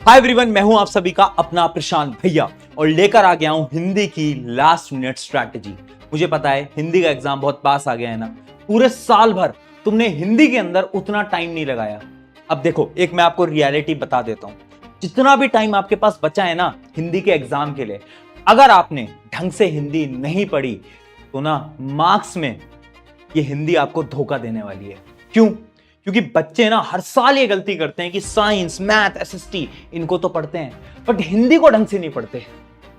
Hi everyone, मैं हूं आप सभी का अपना प्रशांत भैया और लेकर आ गया हूं हिंदी की लास्ट मिनट स्ट्रैटेजी। मुझे पता है हिंदी का एग्जाम बहुत पास आ गया है ना। पूरे साल भर तुमने हिंदी के अंदर उतना टाइम नहीं लगाया। अब देखो, एक मैं आपको रियलिटी बता देता हूं। जितना भी टाइम आपके पास बचा है ना हिंदी के एग्जाम के लिए, अगर आपने ढंग से हिंदी नहीं पढ़ी तो ना मार्क्स में ये हिंदी आपको धोखा देने वाली है। क्यों? क्योंकि बच्चे ना हर साल ये गलती करते हैं कि साइंस, मैथ, एसएसटी इनको तो पढ़ते हैं बट हिंदी को ढंग से नहीं पढ़ते।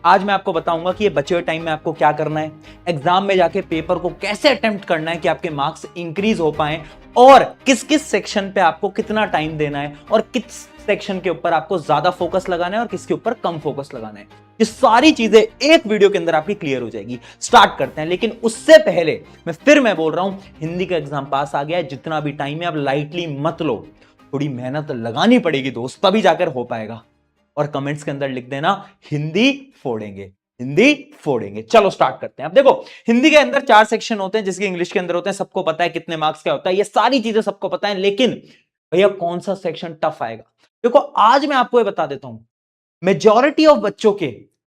आज मैं आपको बताऊंगा कि ये बचे हुए टाइम में आपको क्या करना है, एग्जाम में जाके पेपर को कैसे अटेम्प्ट करना है कि आपके मार्क्स इंक्रीज हो पाए और किस किस सेक्शन पे आपको कितना टाइम देना है और किस सेक्शन के ऊपर आपको ज्यादा फोकस लगाना है और किसके ऊपर कम फोकस लगाना है। ये सारी चीजें एक वीडियो के अंदर आपकी क्लियर हो जाएगी। स्टार्ट करते हैं, लेकिन उससे पहले मैं बोल रहा हूं, हिंदी का एग्जाम पास आ गया है, जितना भी टाइम है अब लाइटली मत लो। थोड़ी मेहनत लगानी पड़ेगी दोस्त, तभी जाकर हो पाएगा। और कमेंट्स के अंदर लिख देना हिंदी फोड़ेंगे, हिंदी फोड़ेंगे। चलो स्टार्ट करते हैं। अब देखो, हिंदी के अंदर 4 सेक्शन होते हैं जिसके इंग्लिश के अंदर होते हैं। सबको पता है कितने मार्क्स क्या होता है, ये सारी चीजें सबको पता है। लेकिन भैया कौन सा सेक्शन टफ आएगा? देखो, आज मैं आपको ये बता देता हूं, मेजॉरिटी ऑफ बच्चों के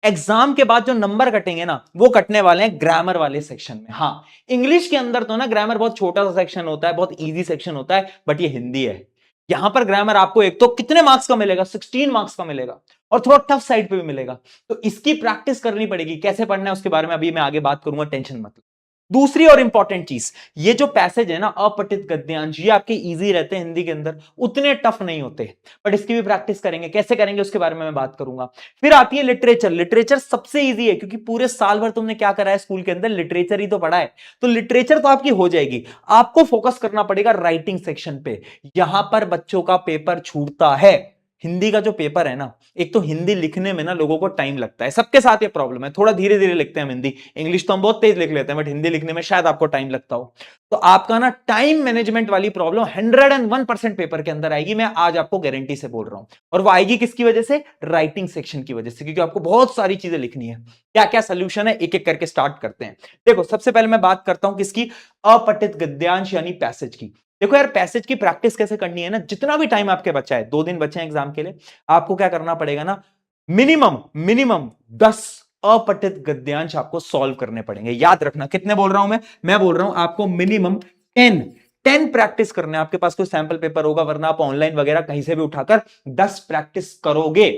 एग्जाम के बाद जो नंबर कटेंगे ना, वो कटने वाले हैं ग्रामर वाले सेक्शन में। हाँ, इंग्लिश के अंदर तो ना ग्रामर बहुत छोटा सा सेक्शन होता है, बहुत इजी सेक्शन होता है, बट ये हिंदी है। यहां पर ग्रामर आपको एक तो कितने मार्क्स का मिलेगा, 16 मार्क्स का मिलेगा और थोड़ा टफ साइड पे भी मिलेगा। तो इसकी प्रैक्टिस करनी पड़ेगी। कैसे पढ़ना है उसके बारे में अभी मैं आगे बात करूंगा, टेंशन मत लो। दूसरी और इंपॉर्टेंट चीज, ये जो पैसेज है ना अपठित गद्यांश, ये आपके इजी रहते हैं हिंदी के अंदर, उतने टफ नहीं होते, बट इसकी भी प्रैक्टिस करेंगे। कैसे करेंगे उसके बारे में मैं बात करूंगा। फिर आती है लिटरेचर। लिटरेचर सबसे इजी है क्योंकि पूरे साल भर तुमने क्या करा है स्कूल के अंदर, लिटरेचर ही तो पढ़ा है। तो लिटरेचर तो आपकी हो जाएगी। आपको फोकस करना पड़ेगा राइटिंग सेक्शन पे। यहां पर बच्चों का पेपर छूटता है। हिंदी का जो पेपर है ना, एक तो हिंदी लिखने में ना लोगों को टाइम लगता है, सबके साथ ये प्रॉब्लम है, थोड़ा धीरे धीरे लिखते हैं हम हिंदी। इंग्लिश तो हम बहुत तेज लिख लेते हैं, बट हिंदी लिखने में शायद आपको टाइम लगता हो। तो आपका ना टाइम मैनेजमेंट वाली प्रॉब्लम 101% पेपर के अंदर आएगी, मैं आज आपको गारंटी से बोल रहा हूं। और वो आएगी किसकी वजह से? राइटिंग सेक्शन की वजह से, क्योंकि आपको बहुत सारी चीजें लिखनी है। क्या क्या सोल्यूशन है, एक एक करके स्टार्ट करते हैं। देखो, सबसे पहले मैं बात करता हूं किसकी? अपठित गद्यांश यानी पैसेज की। देखो यार, पैसेज की प्रैक्टिस कैसे करनी है ना, जितना भी टाइम आपके बचा है, 2 दिन बचे हैं एग्जाम के लिए, आपको क्या करना पड़ेगा ना, मिनिमम मिनिमम 10 अपठित गद्यांश आपको सॉल्व करने पड़ेंगे। याद रखना, कितने बोल रहा हूं मैं बोल रहा हूं आपको मिनिमम 10 प्रैक्टिस करने। आपके पास कोई सैंपल पेपर होगा, वरना आप ऑनलाइन वगैरह कहीं से भी उठाकर 10 प्रैक्टिस करोगे।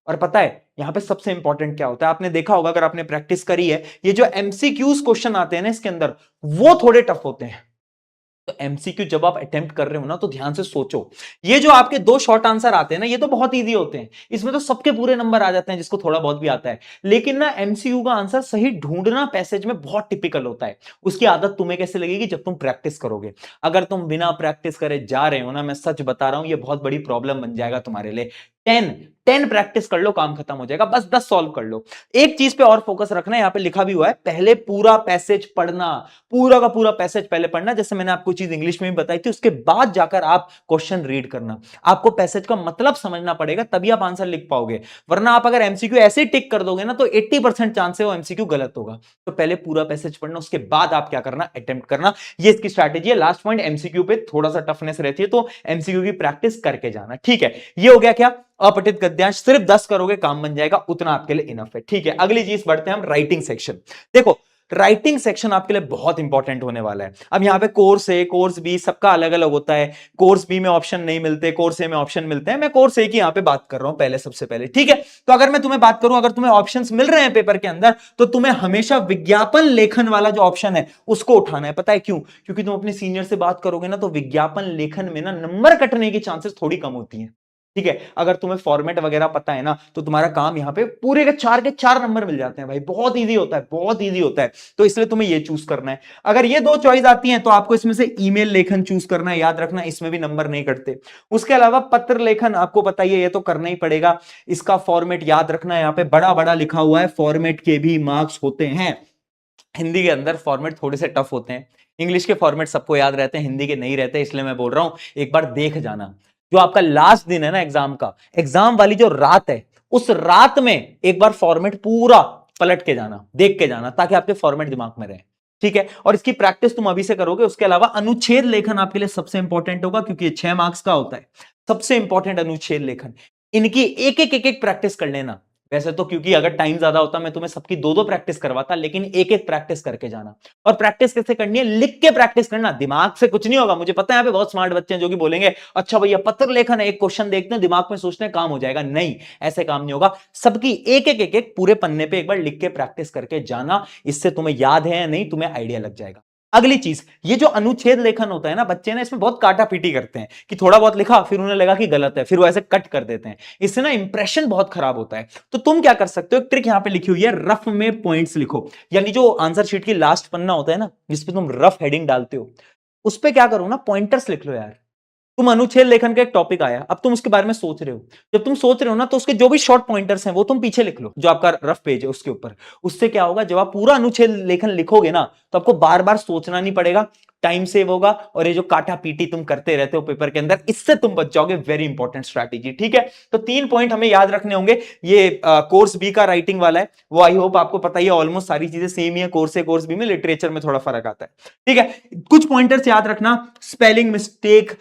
और पता है यहां पे सबसे इंपॉर्टेंट क्या होता है, आपने देखा होगा अगर आपने प्रैक्टिस करी है, ये जो एमसीक्यूज क्वेश्चन आते हैं ना इसके अंदर, वो थोड़े टफ होते हैं। तो एमसीक्यू जब आप अटेम्प्ट कर रहे हो ना, तो ध्यान से सोचो। ये जो आपके 2 शॉर्ट आंसर आते हैं ना, ये तो बहुत इजी होते हैं, इसमें तो सबके पूरे नंबर आ जाते हैं जिसको थोड़ा बहुत भी आता है। लेकिन ना एमसीक्यू का आंसर सही ढूंढना पैसेज में बहुत टिपिकल होता है। उसकी आदत तुम्हें कैसे लगेगी? जब तुम प्रैक्टिस करोगे। अगर तुम बिना प्रैक्टिस करे जा रहे हो ना, मैं सच बता रहा हूं, ये बहुत बड़ी प्रॉब्लम बन जाएगा तुम्हारे लिए। 10 प्रैक्टिस कर लो, काम खत्म हो जाएगा। बस 10 सॉल्व कर लो। एक चीज पे और फोकस रखना है, यहां पे लिखा भी हुआ है, पहले पूरा पैसेज पढ़ना, पूरा का पूरा पैसेज पहले पढ़ना। जैसे मैंने आपको चीज इंग्लिश में भी बताई थी, उसके बाद जाकर आप क्वेश्चन रीड करना। आपको पैसेज का मतलब समझना पड़ेगा, तभी आप आंसर लिख पाओगे। वरना आप अगर एमसीक्यू ऐसे ही टिक कर दोगे ना, तो 80% चांस है वो एमसीक्यू गलत होगा। तो पहले पूरा पैसेज पढ़ना, उसके बाद आप क्या करना, अटेम्प्ट करना। ये इसकी स्ट्रैटेजी है। लास्ट पॉइंट, एमसीक्यू पे थोड़ा सा टफनेस रहती है, तो एमसीक्यू की प्रैक्टिस करके जाना। ठीक है, ये हो गया क्या? अपठित गद्यांश सिर्फ 10 करोगे, काम बन जाएगा, उतना आपके लिए इनफ है। ठीक है, अगली चीज बढ़ते हैं हम, राइटिंग सेक्शन। देखो, राइटिंग सेक्शन आपके लिए बहुत इंपॉर्टेंट होने वाला है। अब यहां पे कोर्स ए, कोर्स बी, सबका अलग अलग होता है। कोर्स बी में ऑप्शन नहीं मिलते, कोर्स ए में ऑप्शन मिलते हैं। मैं कोर्स ए की यहां पे बात कर रहा हूं पहले, सबसे पहले। ठीक है, तो अगर मैं तुम्हें बात करूं, अगर तुम्हें ऑप्शंस मिल रहे हैं पेपर के अंदर, तो तुम्हें हमेशा विज्ञापन लेखन वाला जो ऑप्शन है उसको उठाना है। पता है क्यों? क्योंकि तुम अपने सीनियर से बात करोगे ना, तो विज्ञापन लेखन में ना नंबर कटने की चांसेस थोड़ी कम होती है। ठीक है, अगर तुम्हें फॉर्मेट वगैरह पता है ना, तो तुम्हारा काम यहां पे पूरे के 4 नंबर मिल जाते हैं भाई। बहुत इजी होता है, बहुत इजी होता है। तो इसलिए तुम्हें ये चूज करना है। अगर ये 2 चॉइस आती हैं, तो आपको इसमें से ईमेल लेखन चूज करना है। याद रखना, इसमें भी नंबर नहीं कटते। उसके अलावा पत्र लेखन आपको पता ही है, ये तो करना ही पड़ेगा। इसका फॉर्मेट याद रखना है, यहां पे बड़ा बड़ा लिखा हुआ है, फॉर्मेट के भी मार्क्स होते हैं। हिंदी के अंदर फॉर्मेट थोड़े से टफ होते हैं। इंग्लिश के फॉर्मेट सबको याद रहते हैं, हिंदी के नहीं रहते। इसलिए मैं बोल रहा हूं, एक बार देख जाना। जो आपका लास्ट दिन है ना एग्जाम का, एग्जाम वाली जो रात है, उस रात में एक बार फॉर्मेट पूरा पलट के जाना, देख के जाना, ताकि आपके फॉर्मेट दिमाग में रहे। ठीक है, और इसकी प्रैक्टिस तुम अभी से करोगे। उसके अलावा अनुच्छेद लेखन आपके लिए सबसे इंपॉर्टेंट होगा, क्योंकि ये 6 मार्क्स का होता है। सबसे इंपॉर्टेंट अनुच्छेद लेखन। इनकी एक एक प्रैक्टिस कर लेना। वैसे तो क्योंकि अगर टाइम ज्यादा होता मैं तुम्हें सबकी दो दो प्रैक्टिस करवाता, लेकिन एक एक प्रैक्टिस करके जाना। और प्रैक्टिस कैसे करनी है? लिख के प्रैक्टिस करना, दिमाग से कुछ नहीं होगा। मुझे पता है यहाँ पे बहुत स्मार्ट बच्चे हैं जो कि बोलेंगे अच्छा भैया पत्र लेखन है, एक क्वेश्चन देखते हैं दिमाग में सोचते हैं काम हो जाएगा। नहीं, ऐसे काम नहीं होगा। सबकी एक एक पूरे पन्ने पे एक बार लिख के प्रैक्टिस करके जाना। इससे तुम्हें याद है या नहीं तुम्हें आइडिया लग जाएगा। अगली चीज, ये जो अनुच्छेद लेखन होता है ना, बच्चे ना इसमें बहुत काटा पीटी करते हैं कि थोड़ा बहुत लिखा फिर उन्हें लगा कि गलत है, फिर वो ऐसे कट कर देते हैं। इससे ना इंप्रेशन बहुत खराब होता है। तो तुम क्या कर सकते हो, एक ट्रिक यहां पे लिखी हुई है, रफ में पॉइंट्स लिखो। यानी जो आंसर शीट की लास्ट पन्ना होता है ना, जिसपे तुम रफ हेडिंग डालते हो, उस पे क्या करो ना, पॉइंटर्स लिख लो यार। तुम अनुच्छेद लेखन का एक टॉपिक आया, अब तुम उसके बारे में सोच रहे हो। जब तुम सोच रहे हो ना, तो उसके जो भी शॉर्ट पॉइंटर्स हैं वो तुम पीछे लिख लो, जो आपका रफ पेज है उसके ऊपर। उससे क्या होगा, जब आप पूरा अनुच्छेद लेखन लिखोगे ना, तो आपको बार बार सोचना नहीं पड़ेगा, टाइम सेव होगा। और ये जो काटा पीटी तुम करते रहते हो पेपर के अंदर, इससे तुम बच जाओगे। वेरी इंपॉर्टेंट स्ट्रैटेजी, ठीक है। तो 3 पॉइंट हमें याद रखने होंगे। ये कोर्स बी का राइटिंग वाला है, वो आई होप आपको पता ही है, ऑलमोस्ट सारी चीजें सेम ही है। कोर्स ए कोर्स बी में लिटरेचर में थोड़ा फर्क आता है, ठीक है। कुछ पॉइंटर्स याद रखना, स्पेलिंग मिस्टेक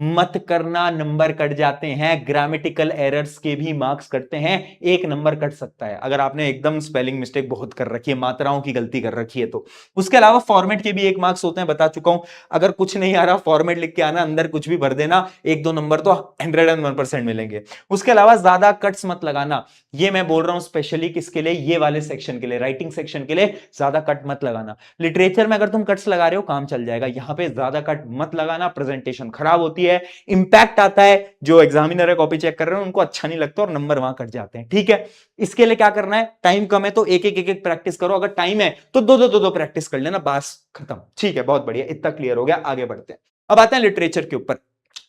मत करना, नंबर कट जाते हैं। ग्रामेटिकल एरर्स के भी मार्क्स कटते हैं, 1 नंबर कट सकता है अगर आपने एकदम स्पेलिंग मिस्टेक बहुत कर रखी है, मात्राओं की गलती कर रखी है तो। उसके अलावा फॉर्मेट के भी 1 मार्क्स होते हैं, बता चुका हूं। अगर कुछ नहीं आ रहा, फॉर्मेट लिख के आना, अंदर कुछ भी भर देना, 1-2 नंबर तो 101% मिलेंगे। उसके अलावा ज्यादा कट्स मत लगाना, ये मैं बोल रहा हूं स्पेशली किसके लिए, ये वाले सेक्शन के लिए, राइटिंग सेक्शन के लिए। ज्यादा कट मत लगाना। लिटरेचर में अगर तुम कट्स लगा रहे हो काम चल जाएगा, यहां पे ज्यादा कट मत लगाना, प्रेजेंटेशन खराब होती है, इंपैक्ट आता है। जो एग्जामिनर है कॉपी चेक कर रहे हैं उनको अच्छा नहीं लगता और नंबर वहां कट जाते हैं, ठीक है। इसके लिए क्या करना है, टाइम कम है तो एक एक प्रैक्टिस करो, अगर टाइम है तो दो प्रैक्टिस कर लेना, बस खत्म, ठीक है। बहुत बढ़िया, इतना क्लियर हो गया, आगे बढ़ते हैं। अब आते हैं लिटरेचर के ऊपर।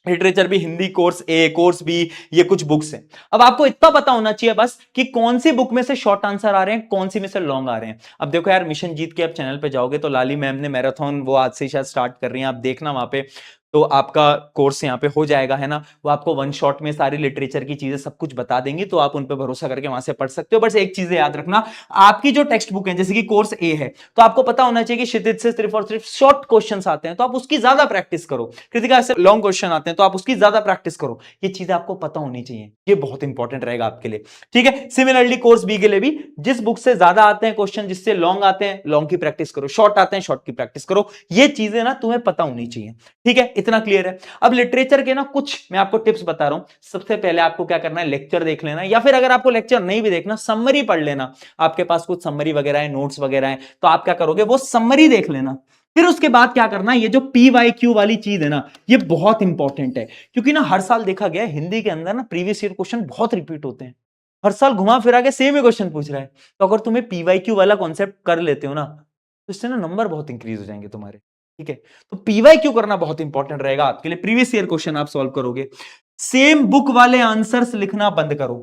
लिटरेचर भी हिंदी कोर्स ए कोर्स बी, ये कुछ बुक्स हैं। अब आपको इतना पता होना चाहिए बस कि कौन सी बुक में से शॉर्ट आंसर आ रहे हैं, कौन सी में से लॉन्ग आ रहे हैं। अब देखो यार, मिशन जीत के आप चैनल पे जाओगे तो लाली मैम ने मैराथन वो आज से शायद स्टार्ट कर रही हैं, आप देखना वहां पे, तो आपका कोर्स यहाँ पे हो जाएगा, है ना। वो आपको 1 शॉट में सारी लिटरेचर की चीजें सब कुछ बता देंगी, तो आप उन पे भरोसा करके वहां से पढ़ सकते हो। बस एक चीज याद रखना, आपकी जो टेक्स्ट बुक है जैसे कि कोर्स ए है, तो आपको पता होना चाहिए कि क्षितिज से सिर्फ और सिर्फ शॉर्ट क्वेश्चंस आते हैं, तो आप उसकी ज्यादा प्रैक्टिस करो। कृतिका से लॉन्ग क्वेश्चन आते हैं तो आप उसकी ज्यादा प्रैक्टिस करो। ये चीजें आपको पता होनी चाहिए, ये बहुत इंपॉर्टेंट रहेगा आपके लिए, ठीक है। सिमिलरली कोर्स बी के लिए भी, जिस बुक से ज्यादा आते हैं क्वेश्चन, जिससे लॉन्ग आते हैं लॉन्ग की प्रैक्टिस करो, शॉर्ट आते हैं शॉर्ट की प्रैक्टिस करो। ये चीजें ना तुम्हें पता होनी चाहिए, ठीक है। इतना क्लियर है। अब लिटरेचर के ना कुछ मैं आपको टिप्स बता रहा हूं। सबसे पहले आपको क्या करना है, लेक्चर देख लेना, या फिर अगर आपको लेक्चर नहीं भी देखना, समरी पढ़ लेना। आपके पास कुछ समरी वगैरह है, नोट्स वगैरह है, तो आप क्या करोगे, वो समरी देख लेना। फिर उसके बाद क्या करना, ये जो PYQ वाली चीज है ना, ये बहुत इंपॉर्टेंट है। क्योंकि ना हर साल देखा गया हिंदी के अंदर ना प्रीवियस ईयर क्वेश्चन बहुत रिपीट होते हैं। हर साल घुमा फिरा के सेम ही क्वेश्चन पूछ रहा है। तो अगर तुम्हें PYQ वाला कॉन्सेप्ट कर लेते हो ना, तो इससे ना नंबर बहुत इंक्रीज हो जाएंगे तुम्हारे, ठीक है। तो PYQ करना बहुत इंपॉर्टेंट रहेगा आपके लिए, प्रीवियस ईयर क्वेश्चन आप सॉल्व करोगे। सेम बुक वाले आंसर्स लिखना बंद करो।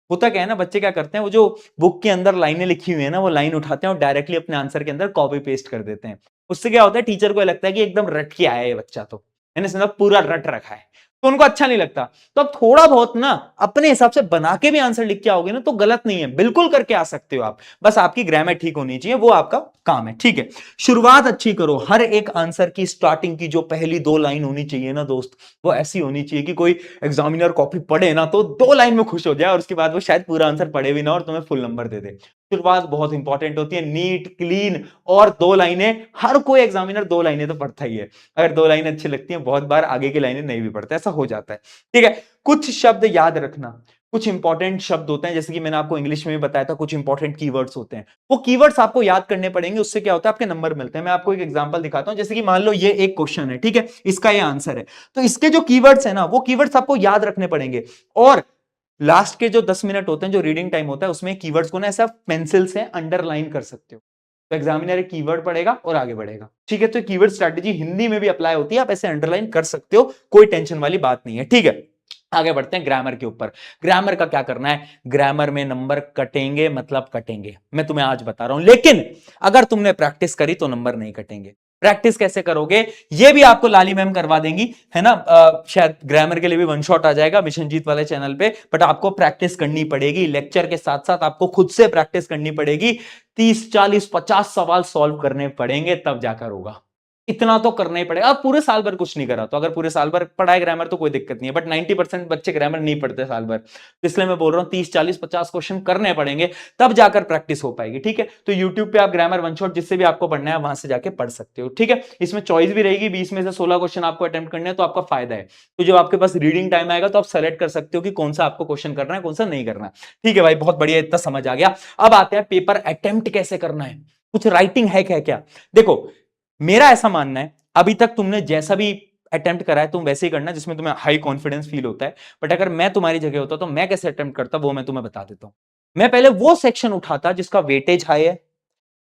होता क्या है ना, बच्चे क्या करते हैं, वो जो बुक के अंदर लाइनें लिखी हुई है ना, वो लाइन उठाते हैं और डायरेक्टली अपने आंसर के अंदर कॉपी पेस्ट कर देते हैं। उससे क्या होता है, टीचर को लगता है कि एकदम रट के आया है ये बच्चा, तो मैंने पूरा रट रखा है, तो उनको अच्छा नहीं लगता। तो अब थोड़ा बहुत ना अपने हिसाब से बना के भी आंसर लिख के आओगे ना, तो गलत नहीं है, बिल्कुल करके आ सकते हो आप। बस आपकी ग्रामर ठीक होनी चाहिए, वो आपका काम है, ठीक है। शुरुआत अच्छी करो। हर एक आंसर की स्टार्टिंग की जो पहली 2 लाइन होनी चाहिए ना दोस्त, वो ऐसी होनी चाहिए कि कोई एग्जामिनर कॉपी पढ़े ना तो 2 लाइन में खुश हो जाए, और उसके बाद वो शायद पूरा आंसर पढ़े भी ना और तुम्हें फुल नंबर दे दे। शुरुआत बहुत इंपॉर्टेंट होती है, नीट क्लीन और 2 लाइनें। हर कोई एग्जामिनर 2 लाइनें तो पढ़ता ही है। अगर 2 लाइनें अच्छी लगती हैं, बहुत बार आगे की लाइनें नहीं भी पढ़ता, ऐसा हो जाता है, ठीक है। कुछ शब्द याद रखना, कुछ इंपॉर्टेंट शब्द होते हैं, जैसे कि मैंने आपको इंग्लिश में भी बताया था, कुछ इंपॉर्टेंट कीवर्ड्स होते हैं, वो कीवर्ड्स आपको याद करने पड़ेंगे। उससे क्या होता है, आपके नंबर मिलते हैं। मैं आपको एक एग्जांपल दिखाता हूं, जैसे कि मान लो ये एक क्वेश्चन है, ठीक है, इसका ये आंसर है, तो इसके जो कीवर्ड्स है ना, वो कीवर्ड्स आपको याद रखने पड़ेंगे। और लास्ट के जो 10 मिनट होते हैं, जो रीडिंग टाइम होता है, उसमें कीवर्ड्स को ना ऐसा पेंसिल से अंडरलाइन कर सकते हो। तो एग्जामिनर एक कीवर्ड पढ़ेगा और आगे बढ़ेगा, ठीक है। तो कीवर्ड स्ट्रैटेजी हिंदी में भी अप्लाई होती है, आप ऐसे अंडरलाइन कर सकते हो, कोई टेंशन वाली बात नहीं है, ठीक है। आगे बढ़ते हैं ग्रामर के ऊपर। ग्रामर का क्या करना है, ग्रामर में नंबर कटेंगे, मतलब कटेंगे, मैं तुम्हें आज बता रहा हूं। लेकिन अगर तुमने प्रैक्टिस करी तो नंबर नहीं कटेंगे। प्रैक्टिस कैसे करोगे, ये भी आपको लाली मैम करवा देंगी, है ना। शायद ग्रामर के लिए भी 1 शॉट आ जाएगा मिशन जीत वाले चैनल पे, बट आपको प्रैक्टिस करनी पड़ेगी। लेक्चर के साथ साथ आपको खुद से प्रैक्टिस करनी पड़ेगी। 30 40 50 सवाल सॉल्व करने पड़ेंगे, तब जाकर होगा। इतना तो करना ही पड़ेगा। अब पूरे साल भर कुछ नहीं करा तो अगर पूरे साल भर पढ़ा है ग्रामर तो कोई दिक्कत नहीं है, बट 90% बच्चे ग्रामर नहीं पढ़ते साल भर, तो इसलिए मैं बोल रहा हूं 30 40 50 क्वेश्चन करने पड़ेंगे, तब जाकर प्रैक्टिस हो पाएगी। ठीक है, तो यूट्यूब पे आप ग्रामर वन शॉट जिससे भी आपको पढ़ना है वहां से जाके पढ़ सकते हो। ठीक है, इसमें चॉइस भी रहेगी, 20 में से 16 क्वेश्चन आपको अटेम्प्ट करने हैं, तो आपका फायदा है। तो जब आपके पास रीडिंग टाइम आएगा तो आप सेलेक्ट कर सकते हो कि कौन सा आपको क्वेश्चन करना है, कौन सा नहीं करना। ठीक है भाई, बहुत बढ़िया, इतना समझ आ गया। अब आते हैं पेपर अटेम्प्ट कैसे करना है, कुछ राइटिंग है क्या? देखो, मेरा ऐसा मानना है, अभी तक तुमने जैसा भी अटेम्प्ट करा है तुम वैसे ही करना जिसमें तुम्हें हाई कॉन्फिडेंस फील होता है। बट अगर मैं तुम्हारी जगह होता तो मैं कैसे अटेम्प्ट करता वो मैं तुम्हें बता देता हूं। मैं पहले वो सेक्शन उठाता जिसका वेटेज हाई है,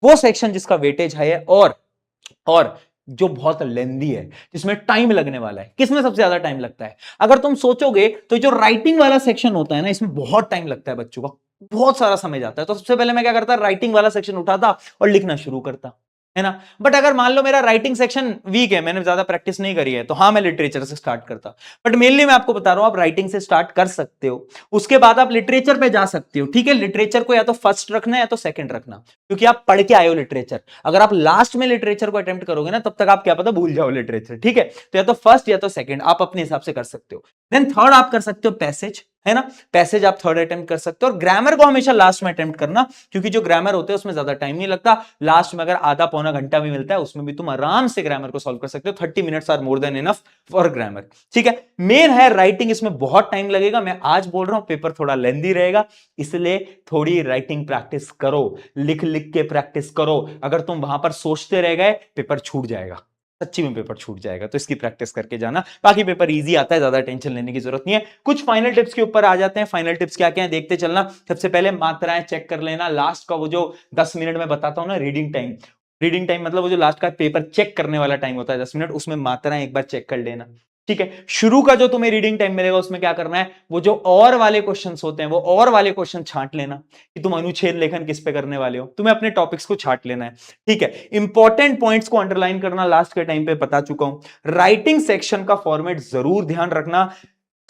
वो सेक्शन जिसका वेटेज हाई है, और जो बहुत लेंदी है, जिसमें टाइम लगने वाला है। किसमें सबसे ज्यादा टाइम लगता है? अगर तुम सोचोगे तो जो राइटिंग वाला सेक्शन होता है ना, इसमें बहुत टाइम लगता है बच्चों का, बहुत सारा समय जाता है। तो सबसे पहले मैं क्या करता, राइटिंग वाला सेक्शन उठाता और लिखना शुरू करता, है ना। बट अगर मान लो मेरा राइटिंग सेक्शन वीक है, मैंने ज्यादा प्रैक्टिस नहीं करी है, तो हाँ मैं लिटरेचर से स्टार्ट करता। बट मेनली मैं आपको बता रहा हूं आप राइटिंग से स्टार्ट कर सकते हो, उसके बाद आप लिटरेचर पे जा सकते हो। ठीक है, लिटरेचर को या तो फर्स्ट रखना है या तो सेकंड रखना, क्योंकि आप पढ़ के आए हो लिटरेचर। अगर आप लास्ट में लिटरेचर को अटेम्प्ट करोगे ना, तब तक आप क्या पता भूल जाओ लिटरेचर। ठीक है, तो या तो फर्स्ट या तो सेकंड आप अपने हिसाब से कर सकते हो। देन थर्ड आप कर सकते हो पैसेज, है ना। पैसेज आप थर्ड अटेम्प्ट कर सकते हो, और ग्रामर को हमेशा लास्ट में अटेम्प्ट करना, क्योंकि जो ग्रामर होते हैं उसमें ज्यादा टाइम नहीं लगता। लास्ट में अगर आधा पौना घंटा भी मिलता है उसमें भी तुम आराम से ग्रामर को सॉल्व कर सकते हो। 30 minutes are more than enough for grammar. ठीक है, मेन है राइटिंग, इसमें बहुत टाइम लगेगा। मैं आज बोल रहा हूं पेपर थोड़ा लेंदी रहेगा, इसलिए थोड़ी राइटिंग प्रैक्टिस करो, लिख लिख के प्रैक्टिस करो। अगर तुम वहां पर सोचते रह गए पेपर छूट जाएगा, सच्ची में पेपर छूट जाएगा। तो इसकी प्रैक्टिस करके जाना, बाकी पेपर इजी आता है, ज्यादा टेंशन लेने की जरूरत नहीं है। कुछ फाइनल टिप्स के ऊपर आ जाते हैं। फाइनल टिप्स क्या क्या है देखते चलना। सबसे पहले मात्राएं चेक कर लेना, लास्ट का वो जो 10 मिनट में बताता हूं ना रीडिंग टाइम, रीडिंग टाइम मतलब वो जो लास्ट का पेपर चेक करने वाला टाइम होता है 10 मिनट, उसमें मात्राएं एक बार चेक कर लेना। ठीक है, शुरू का जो तुम्हें रीडिंग टाइम मिलेगा उसमें क्या करना है, वो जो और वाले क्वेश्चंस होते हैं वो और वाले क्वेश्चन छांट लेना, कि तुम अनुच्छेद लेखन किस पे करने वाले हो, तुम्हें अपने टॉपिक्स को छांट लेना है। ठीक है, इंपॉर्टेंट पॉइंट्स को अंडरलाइन करना लास्ट के टाइम पे बता चुका हूं। राइटिंग सेक्शन का फॉर्मेट जरूर ध्यान रखना,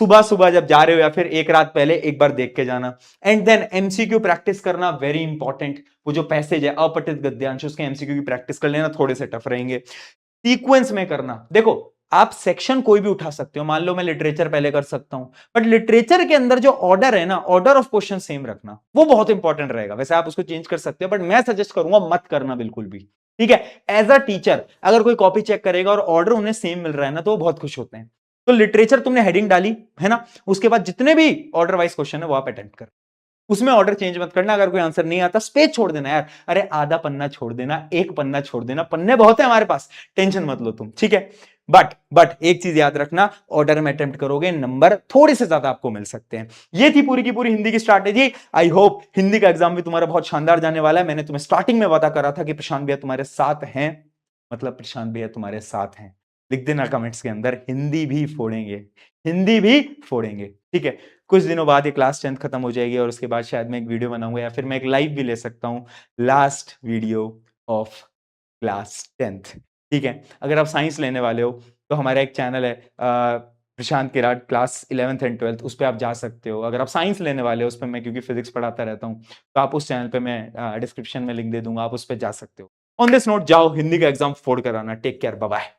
सुबह सुबह जब जा रहे हो या फिर एक रात पहले एक बार देख के जाना। एंड देन एमसीक्यू प्रैक्टिस करना, वेरी इंपॉर्टेंट। वो जो पैसेज है अपठित गद्यांश, उसके एमसीक्यू की प्रैक्टिस कर लेना, थोड़े से टफ रहेंगे। सीक्वेंस में करना, देखो आप सेक्शन कोई भी उठा सकते हो, मान लो मैं लिटरेचर पहले कर सकता हूं, बट लिटरेचर के अंदर जो ऑर्डर है ना, ऑर्डर ऑफ क्वेश्चन सेम रखना, वो बहुत इंपॉर्टेंट रहेगा। वैसे आप उसको चेंज कर सकते हो, बट मैं सजेस्ट करूंगा मत करना बिल्कुल भी। ठीक है, एज अ टीचर अगर कोई कॉपी चेक करेगा और ऑर्डर उन्हें सेम मिल रहा है ना, तो वो बहुत खुश होते हैं। तो लिटरेचर तुमने हेडिंग डाली है ना, उसके बाद जितने भी ऑर्डर वाइज क्वेश्चन है वो आप अटेम्प्ट कर, उसमें ऑर्डर चेंज मत करना। अगर कोई आंसर नहीं आता स्पेस छोड़ देना यार, अरे आधा पन्ना छोड़ देना, एक पन्ना छोड़ देना, पन्ने बहुत है हमारे पास, टेंशन मत लो तुम। ठीक है, बट एक चीज याद रखना, ऑर्डर में अटेम्प्ट करोगे नंबर थोड़े से ज्यादा आपको मिल सकते हैं। ये थी पूरी की पूरी हिंदी की स्ट्रैटेजी। आई होप हिंदी का एग्जाम भी तुम्हारा बहुत शानदार जाने वाला है। मैंने तुम्हें स्टार्टिंग में वादा करा था कि प्रशांत भैया तुम्हारे साथ हैं, मतलब प्रशांत भैया तुम्हारे साथ हैं। लिख देना कमेंट्स के अंदर, हिंदी भी फोड़ेंगे, हिंदी भी फोड़ेंगे। ठीक है, कुछ दिनों बाद ये क्लास 10th खत्म हो जाएगी और उसके बाद शायद मैं एक वीडियो बनाऊंगा या फिर मैं एक लाइव भी ले सकता हूं, last video of class 10th। ठीक है, अगर आप साइंस लेने वाले हो तो हमारा एक चैनल है प्रशांत किराट क्लास 11th एंड 12th, उस पर आप जा सकते हो। अगर आप साइंस लेने वाले हो, उस पर मैं क्योंकि फिजिक्स पढ़ाता रहता हूँ, तो आप उस चैनल पे मैं डिस्क्रिप्शन में लिंक दे दूंगा, आप उस पर जा सकते हो। ऑन दिस नोट जाओ हिंदी का एग्जाम फोड़ कर आना। Take care, bye bye.